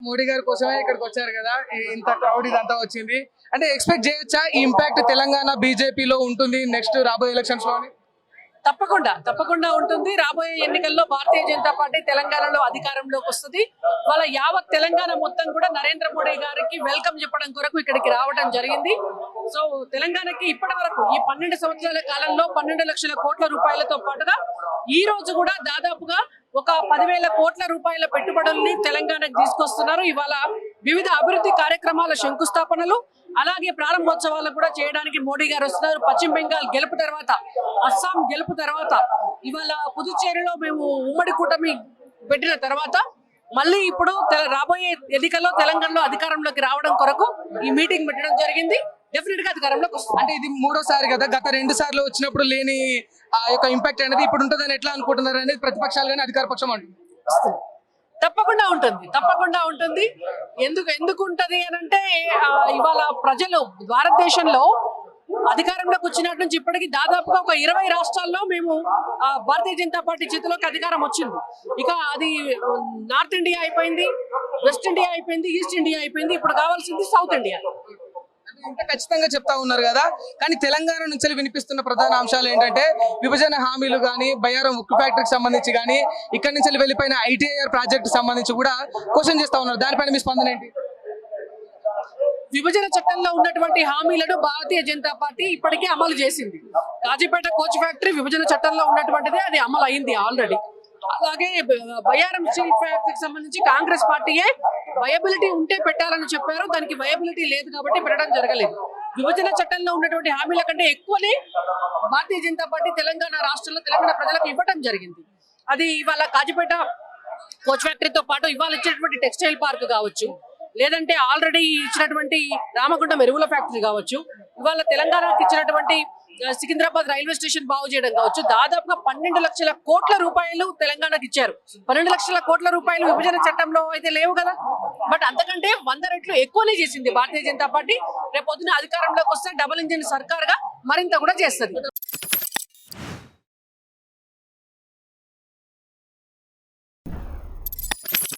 మోడీ గారి కోసమే ఇక్కడికి వచ్చారు కదా, ఇంత క్రౌడ్ ఇదంతా వచ్చింది అంటే ఎక్స్పెక్ట్ చేయొచ్చా ఈ ఇంపాక్ట్ తెలంగాణ బీజేపీలో ఉంటుంది నెక్స్ట్ రాబోయే ఎలక్షన్స్ లో? తప్పకుండా ఉంటుంది. రాబోయే ఎన్నికల్లో భారతీయ జనతా పార్టీ తెలంగాణలో అధికారంలోకి వస్తుంది. వాళ్ళ యావత్ తెలంగాణ మొత్తం కూడా నరేంద్ర మోడీ గారికి వెల్కమ్ చెప్పడం కొరకు ఇక్కడికి రావడం జరిగింది. సో తెలంగాణకి ఇప్పటి వరకు ఈ 12 సంవత్సరాల కాలంలో 12 లక్షల కోట్ల రూపాయలతో పాటుగా ఈ రోజు కూడా దాదాపుగా ఒక 10,000 కోట్ల రూపాయల పెట్టుబడుల్ని తెలంగాణకు తీసుకొస్తున్నారు. ఇవాళ వివిధ అభివృద్ధి కార్యక్రమాల శంకుస్థాపనలు అలాగే ప్రారంభోత్సవాలు కూడా చేయడానికి మోడీ గారు వస్తున్నారు. పశ్చిమ బెంగాల్ గెలుపు తర్వాత, అస్సాం గెలుపు తర్వాత, ఇవాళ పుదుచ్చేరిలో మేము ఉమ్మడి కూటమి పెట్టిన తర్వాత మళ్ళీ ఇప్పుడు రాబోయే ఎన్నికల్లో తెలంగాణలో అధికారంలోకి రావడం కొరకు ఈ మీటింగ్ పెట్టడం జరిగింది. డెఫినెట్ గా అధికారంలోకి వస్తుంది. అంటే ఇది మూడోసారి కదా, గత 2 సార్లు వచ్చినప్పుడు లేని ఆ యొక్క ఇంపాక్ట్ అనేది ఇప్పుడు ఉంటుందని ఎట్లా అనుకుంటున్నారు అనేది ప్రతిపక్షాలు కానీ అధికార పక్షం అంటుంది. తప్పకుండా ఉంటుంది. ఎందుకు ఉంటది అని అంటే ఇవాళ ప్రజలు భారతదేశంలో అధికారంలోకి వచ్చినట్టు నుంచి ఇప్పటికీ దాదాపుగా ఒక 20 రాష్ట్రాల్లో మేము భారతీయ జనతా పార్టీ చేతిలోకి అధికారం వచ్చింది. ఇక అది నార్త్ ఇండియా అయిపోయింది, వెస్ట్ ఇండియా అయిపోయింది, ఈస్ట్ ఇండియా అయిపోయింది. ఇప్పుడు కావాల్సింది సౌత్ ఇండియా. ఇంత ఖచ్చితంగా చెప్తా ఉన్నారు కదా, కానీ తెలంగాణ నుంచి వినిపిస్తున్న ప్రధాన అంశాలు ఏంటంటే విభజన హామీలు కానీ, బయ్యారం ఉక్కు ఫ్యాక్టరీకి సంబంధించి కానీ, ఇక్కడ నుంచి వెళ్ళిపోయిన ఐటీఐఆర్ ప్రాజెక్టు సంబంధించి కూడా క్వశ్చన్ చేస్తా ఉన్నారు. దానిపైన మీ స్పందన ఏంటి? విభజన చట్టంలో ఉన్నటువంటి హామీలను భారతీయ జనతా పార్టీ ఇప్పటికే అమలు చేసింది. కాజీపేట కోచ్ ఫ్యాక్టరీ విభజన చట్టంలో ఉన్నటువంటిది, అది అమలు అయింది ఆల్రెడీ. అలాగే బయ్యారం స్టీల్ ఫ్యాక్టరీకి సంబంధించి కాంగ్రెస్ పార్టీయే వయబిలిటీ ఉంటే పెట్టాలని చెప్పారు. దానికి వయబిలిటీ లేదు కాబట్టి పెట్టడం జరగలేదు. విభజన చట్టంలో ఉన్నటువంటి హామీల కంటే ఎక్కువనే భారతీయ జనతా పార్టీ తెలంగాణ రాష్ట్రంలో తెలంగాణ ప్రజలకు ఇవ్వడం జరిగింది. అది ఇవాళ కాజీపేట కోచ్ ఫ్యాక్టరీతో పాటు ఇవాళ ఇచ్చినటువంటి టెక్స్టైల్ పార్క్ కావచ్చు, లేదంటే ఆల్రెడీ ఇచ్చినటువంటి రామగుండం ఎరువుల ఫ్యాక్టరీ కావచ్చు, ఇవాళ తెలంగాణకి ఇచ్చినటువంటి సికింద్రాబాద్ రైల్వే స్టేషన్ బాగు చేయడం కావచ్చు, దాదాపుగా 12 లక్షల కోట్ల రూపాయలు తెలంగాణకి ఇచ్చారు. 12 లక్షల కోట్ల రూపాయలు విభజన చట్టంలో అయితే లేవు కదా. బట్ అంతకంటే 100 రెట్లు ఎక్కువనే చేసింది భారతీయ జనతా పార్టీ. రేపు పొద్దున అధికారంలోకి వస్తే డబుల్ ఇంజిన్ సర్కార్ గా మరింత కూడా చేస్తుంది.